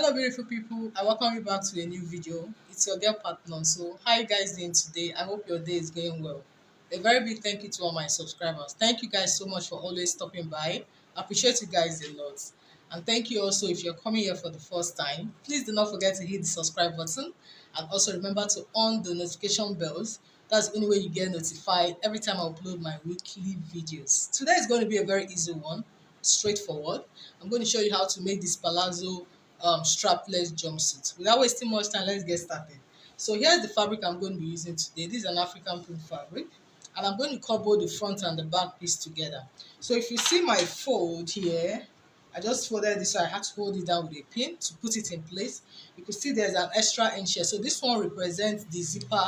Hello beautiful people, I welcome you back to a new video. It's your girl partner. So how you guys doing today? I hope your day is going well. A very big thank you to all my subscribers. Thank you guys so much for always stopping by. I appreciate you guys a lot. And thank you also if you're coming here for the first time. Please do not forget to hit the subscribe button and also remember to on the notification bells. That's the only way you get notified every time I upload my weekly videos. Today is going to be a very easy one, straightforward. I'm going to show you how to make this palazzo strapless jumpsuit. Without wasting much time, let's get started. So here's the fabric I'm going to be using today. This is an African print fabric, and I'm going to cut both the front and the back piece together. So if you see my fold here, I just folded this so I had to hold it down with a pin to put it in place. You can see there's an extra inch here. So this one represents the zipper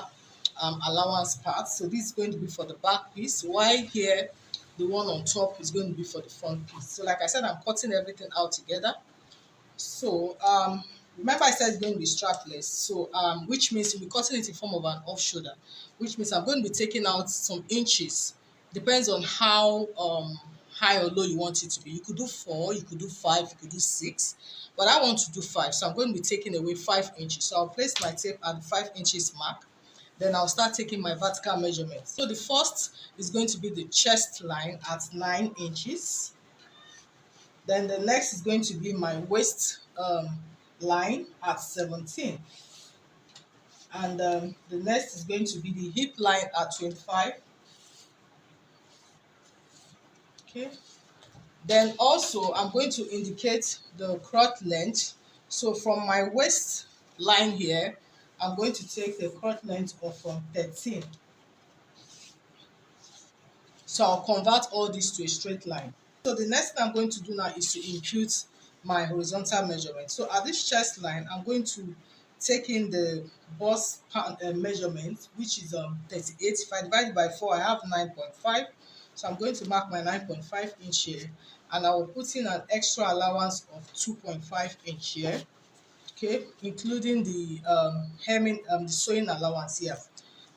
allowance part. So this is going to be for the back piece, while here the one on top is going to be for the front piece. So like I said, I'm cutting everything out together. So remember I said it's going to be strapless. So which means you'll be cutting it in form of an off shoulder, which means I'm going to be taking out some inches. Depends on how high or low you want it to be. You could do 4, you could do 5, you could do 6, but I want to do 5. So I'm going to be taking away 5 inches. So I'll place my tape at the 5 inches mark. Then I'll start taking my vertical measurement. So the first is going to be the chest line at 9 inches. Then the next is going to be my waist line at 17. And the next is going to be the hip line at 25. Okay. Then also I'm going to indicate the crotch length. So from my waist line here, I'm going to take the crotch length of 13. So I'll convert all this to a straight line. So the next thing I'm going to do now is to impute my horizontal measurement. So at this chest line, I'm going to take in the bust measurement, which is 38. If I divide it by 4, I have 9.5. So I'm going to mark my 9.5 inch here, and I will put in an extra allowance of 2.5 inch here, okay, including the hemming, the sewing allowance here.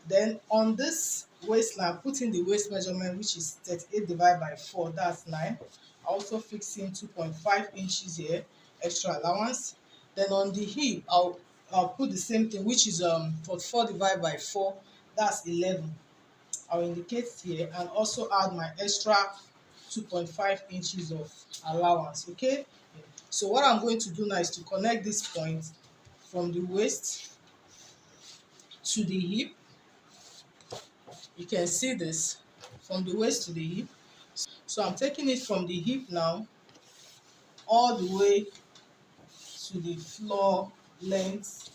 Then on this waistline, put in the waist measurement, which is 38 divided by 4, that's 9. I also fix in 2.5 inches here, extra allowance. Then on the hip, I'll put the same thing, which is 44 divided by 4, that's 11. I'll indicate here and also add my extra 2.5 inches of allowance, okay? So what I'm going to do now is to connect this point from the waist to the hip. You can see this from the waist to the hip. So I'm taking it from the hip now all the way to the floor length.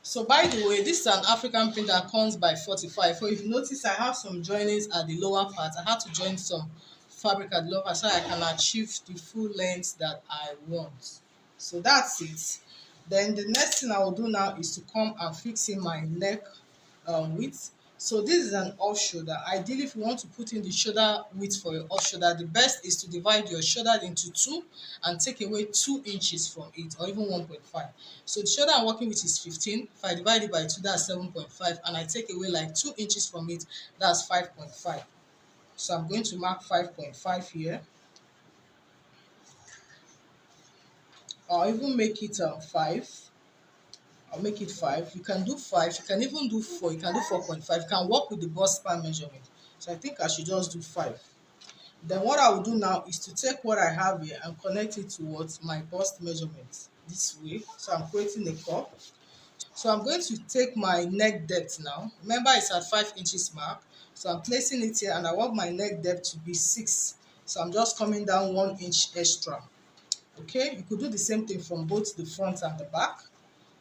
So by the way, this is an African print that comes by 45. So if you notice, I have some joinings at the lower part. I had to join some fabric at the lower part so I can achieve the full length that I want. So that's it. Then the next thing I will do now is to come and fix in my neck width. So this is an off shoulder. Ideally, if you want to put in the shoulder width for your off shoulder, the best is to divide your shoulder into 2 and take away 2 inches from it, or even 1.5. So the shoulder I'm working with is 15. If I divide it by 2, that's 7.5, and I take away like 2 inches from it, that's 5.5. So I'm going to mark 5.5 here. I'll even make it 5. I'll make it 5. You can do 5. You can even do 4. You can do 4.5. You can work with the bust span measurement. So I think I should just do 5. Then what I will do now is to take what I have here and connect it towards my bust measurement this way. So I'm creating a curve. So I'm going to take my neck depth now. Remember, it's at 5 inches mark. So I'm placing it here, and I want my neck depth to be 6. So I'm just coming down 1 inch extra. Okay, you could do the same thing from both the front and the back.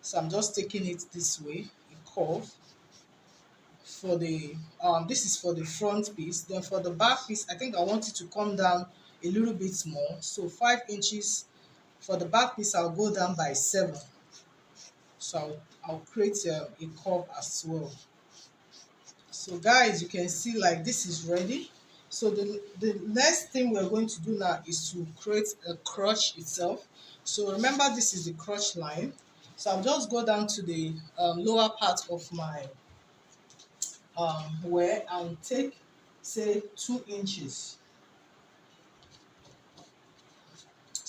So I'm just taking it this way, a curve. For the this is for the front piece. Then for the back piece, I think I want it to come down a little bit more. So 5 inches for the back piece, I'll go down by 7. So I'll create a curve as well. So guys, you can see like this is ready. So the next thing we're going to do now is to create a crotch itself. So remember, this is the crotch line. So I'll just go down to the lower part of my wear and take, say, 2 inches.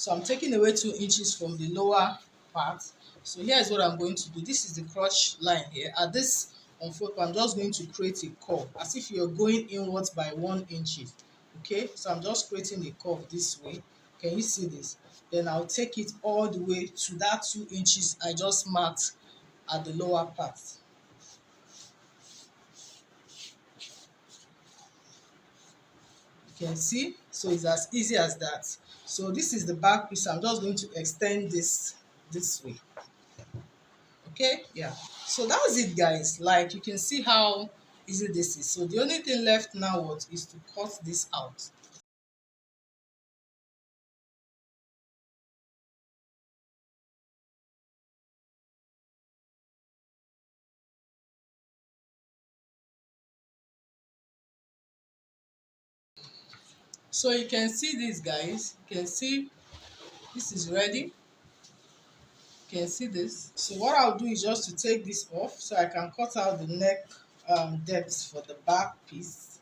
So I'm taking away 2 inches from the lower part. So here is what I'm going to do. This is the crotch line here. At this unfold, I'm just going to create a curve as if you're going inwards by 1 inch. Okay, so I'm just creating a curve this way. Can you see this? Then I'll take it all the way to that 2 inches I just marked at the lower part. You can see, so it's as easy as that. So this is the back piece. I'm just going to extend this way. Okay, yeah, so that's it, guys. Like, you can see how easy this is. So the only thing left now what is to cut this out. So you can see this, guys. You can see this is ready. You can see this. So what I'll do is just to take this off so I can cut out the neck depth for the back piece.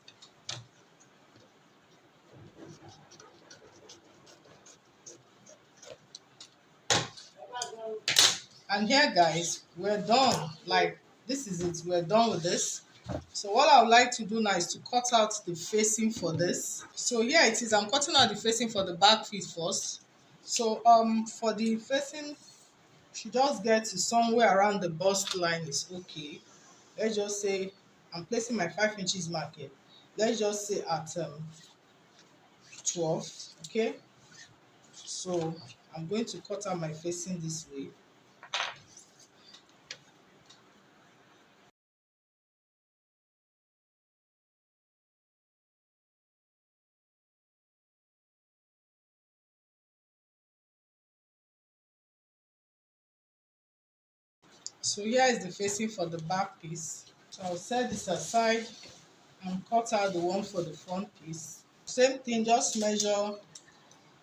And here, guys, we're done. Like, this is it. We're done with this. So what I would like to do now is to cut out the facing for this. So here it is. I'm cutting out the facing for the back piece first. So for the facing, should just get to somewhere around the bust line is okay. Let's just say I'm placing my 5 inches mark here. Let's just say at 12. Okay. So I'm going to cut out my facing this way. So here is the facing for the back piece. So I'll set this aside and cut out the one for the front piece. Same thing, just measure,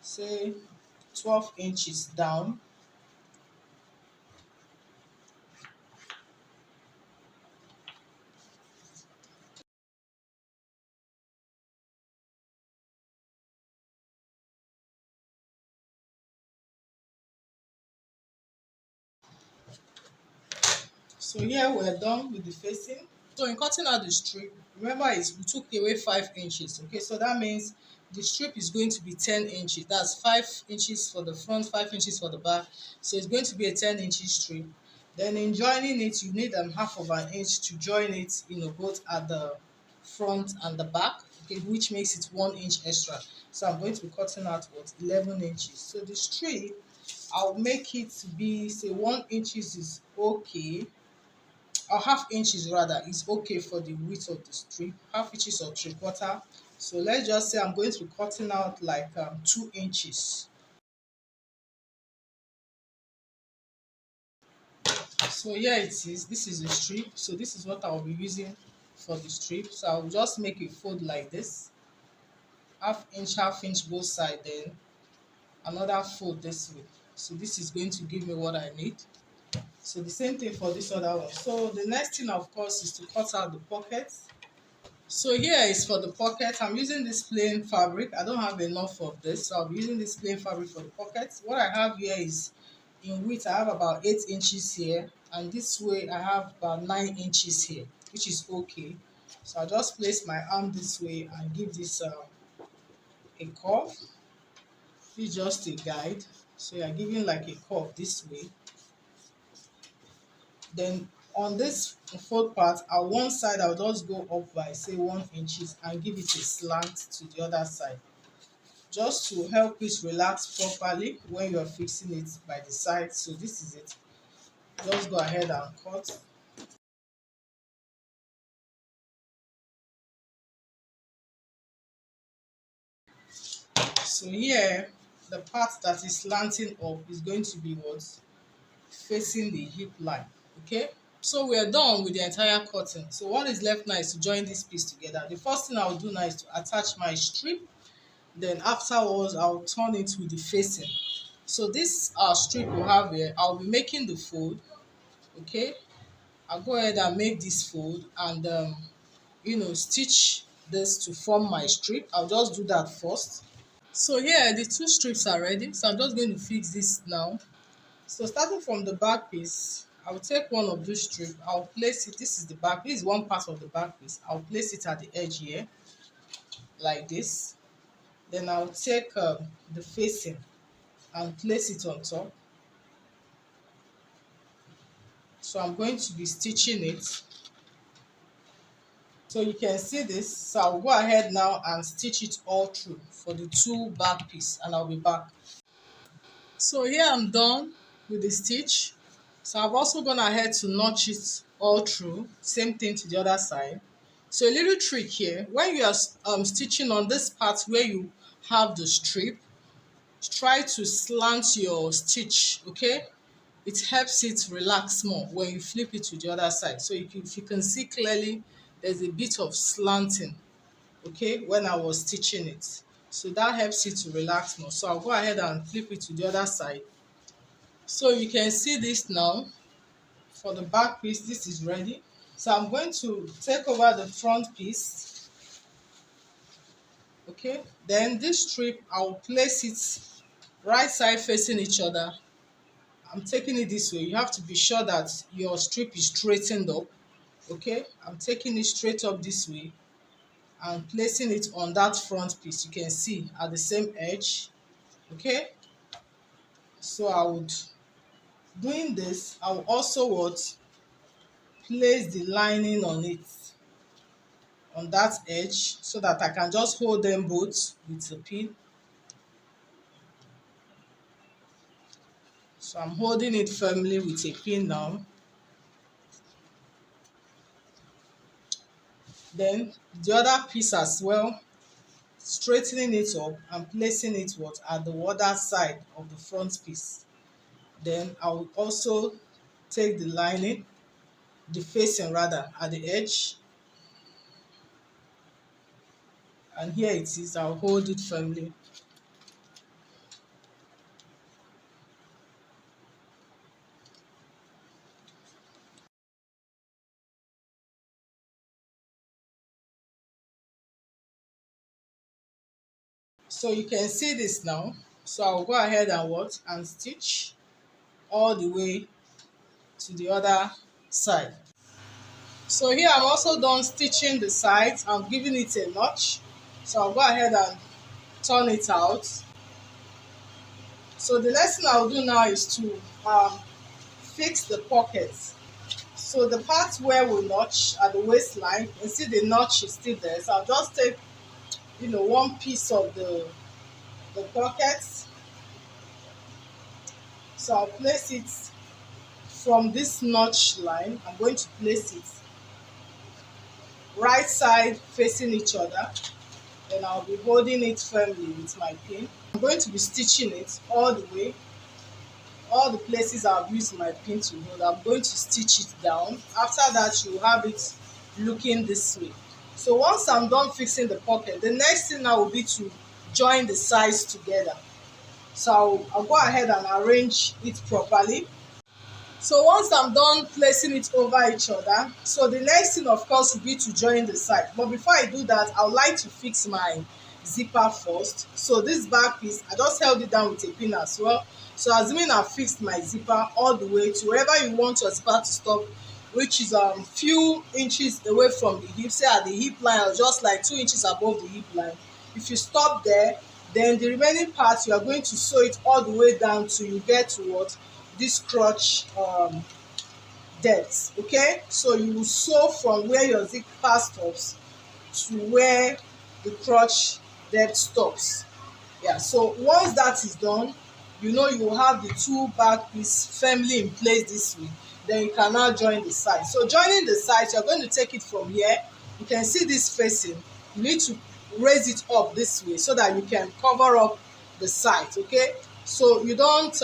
say, 12 inches down. So here we're done with the facing. So in cutting out the strip, remember we took away 5 inches. Okay, so that means the strip is going to be 10 inches. That's 5 inches for the front, 5 inches for the back. So it's going to be a 10-inch strip. Then in joining it, you need half of an inch to join it, both at the front and the back, okay, which makes it 1 inch extra. So I'm going to be cutting out 11 inches. So the strip, I'll make it to be, say, 1 inch is okay, or half inches rather is okay for the width of the strip, half inches or 3/4. So let's just say I'm going to be cutting out like 2 inches. So here it is. This is the strip. So this is what I'll be using for the strip. So I'll just make a fold like this, half inch both sides, then another fold this way. So this is going to give me what I need. So the same thing for this other one. So the next thing, of course, is to cut out the pockets. So here is for the pocket. I'm using this plain fabric. I don't have enough of this, so I'll be using this plain fabric for the pockets. What I have here is, in width, I have about 8 inches here, and this way I have about 9 inches here, which is okay. So I'll just place my arm this way and give this a curve. This is just a guide. So you're giving like a curve this way. Then on this fold part, at one side I'll just go up by, say, 1 inches and give it a slant to the other side, just to help it relax properly when you're fixing it by the side. So this is it. Just go ahead and cut. So here, the part that is slanting up is going to be what? Facing the hip line. Okay, so we're done with the entire cutting. So what is left now is to join this piece together. The first thing I'll do now is to attach my strip. Then afterwards, I'll turn it with the facing. So this strip we have here, I'll be making the fold. Okay, I'll go ahead and make this fold and , stitch this to form my strip. I'll just do that first. So here the two strips are ready, so I'm just going to fix this now. So starting from the back piece, I'll take one of this strip, I'll place it, this is the back, this is one part of the back piece, I'll place it at the edge here like this. Then I'll take the facing and place it on top. So I'm going to be stitching it. So you can see this. So I'll go ahead now and stitch it all through for the two back piece, and I'll be back. So here I'm done with the stitch. So I've also gone ahead to notch it all through. Same thing to the other side. So a little trick here, when you are stitching on this part where you have the strip, try to slant your stitch, okay? It helps it relax more when you flip it to the other side. So if you can see clearly, there's a bit of slanting, okay, when I was stitching it. So that helps it to relax more. So I'll go ahead and flip it to the other side. So you can see this now. For the back piece, this is ready. So I'm going to take over the front piece, okay? Then this strip, I'll place it right side facing each other. I'm taking it this way. You have to be sure that your strip is straightened up, okay? I'm taking it straight up this way and placing it on that front piece. You can see at the same edge, okay? So doing this, I will also place the lining on it, on that edge, so that I can just hold them both with a pin. So I'm holding it firmly with a pin now. Then the other piece as well, straightening it up and placing it at the other side of the front piece. Then I will also take the lining, the facing rather, at the edge, and here it is. I'll hold it firmly. So you can see this now. So I'll go ahead and stitch all the way to the other side. So here I'm also done stitching the sides. I'm giving it a notch. So I'll go ahead and turn it out. So the next thing I'll do now is to fix the pockets. So the part where we notch at the waistline, you can see the notch is still there. So I'll just take, one piece of the pockets. So I'll place it from this notch line. I'm going to place it right side facing each other. Then I'll be holding it firmly with my pin. I'm going to be stitching it all the way. All the places I've used my pin to hold, I'm going to stitch it down. After that, you have it looking this way. So once I'm done fixing the pocket, the next thing now will be to join the sides together. So I'll go ahead and arrange it properly. So once I'm done placing it over each other, so the next thing of course will be to join the side. But before I do that, I would like to fix my zipper first. So this back piece, I just held it down with a pin as well. So assuming I've fixed my zipper all the way to wherever you want your zipper to stop, which is few inches away from the hip, say at the hip line or just like 2 inches above the hip line. If you stop there, then the remaining part you are going to sew it all the way down till you get to this crotch depth, okay? So you will sew from where your zipper stops to where the crotch depth stops. Yeah, so once that is done, you will have the two back piece firmly in place this way. Then you can now join the side. So joining the sides, you're going to take it from here. You can see this facing. You need to raise it up this way so that you can cover up the sides, okay? So you don't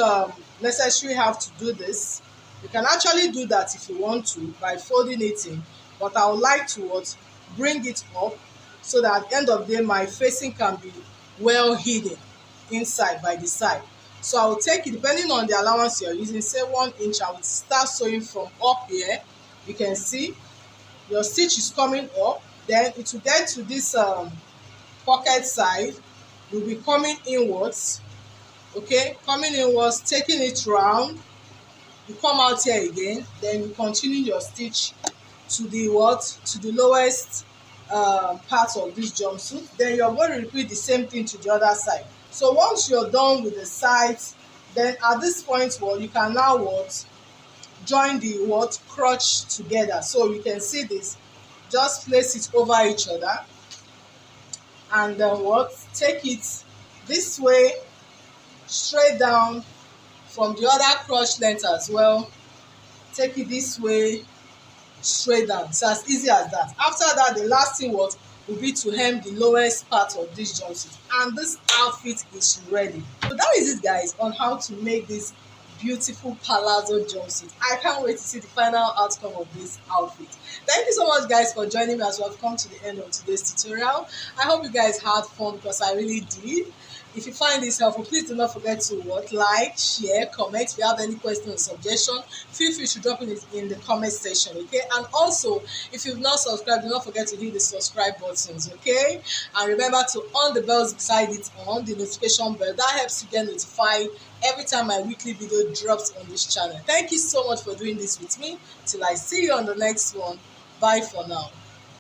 necessarily have to do this. You can actually do that if you want to by folding it in, but I would like to bring it up so that at the end of the day my facing can be well hidden inside by the side. So I will take it, depending on the allowance you're using, say 1 inch. I will start sewing from up here. You can see your stitch is coming up, then it will get to this pocket side. you'll be coming inwards, okay, coming inwards, taking it round. You come out here again, then you continue your stitch to the what, to the lowest part of this jumpsuit. Then you're going to repeat the same thing to the other side. So once you're done with the sides, then at this point, well, you can now what, join the what, crotch together. So you can see this, just place it over each other, and then what, take it this way, straight down from the other crotch length as well. Take it this way, straight down. It's as easy as that. After that, the last thing what will be to hem the lowest part of this jumpsuit, and this outfit is ready. So that is it, guys, on how to make this beautiful palazzo jumpsuit. I can't wait to see the final outcome of this outfit. Thank you so much, guys, for joining me as we have come to the end of today's tutorial. I hope you guys had fun, because I really did. If you find this helpful, please do not forget to what, like, share, comment. If you have any question or suggestion, feel free to drop it in the comment section, okay? And also, if you've not subscribed, do not forget to hit the subscribe buttons, okay? And remember to on the bells beside it, on the notification bell. That helps you get notified every time my weekly video drops on this channel. Thank you so much for doing this with me. Till I see you on the next one. Bye for now.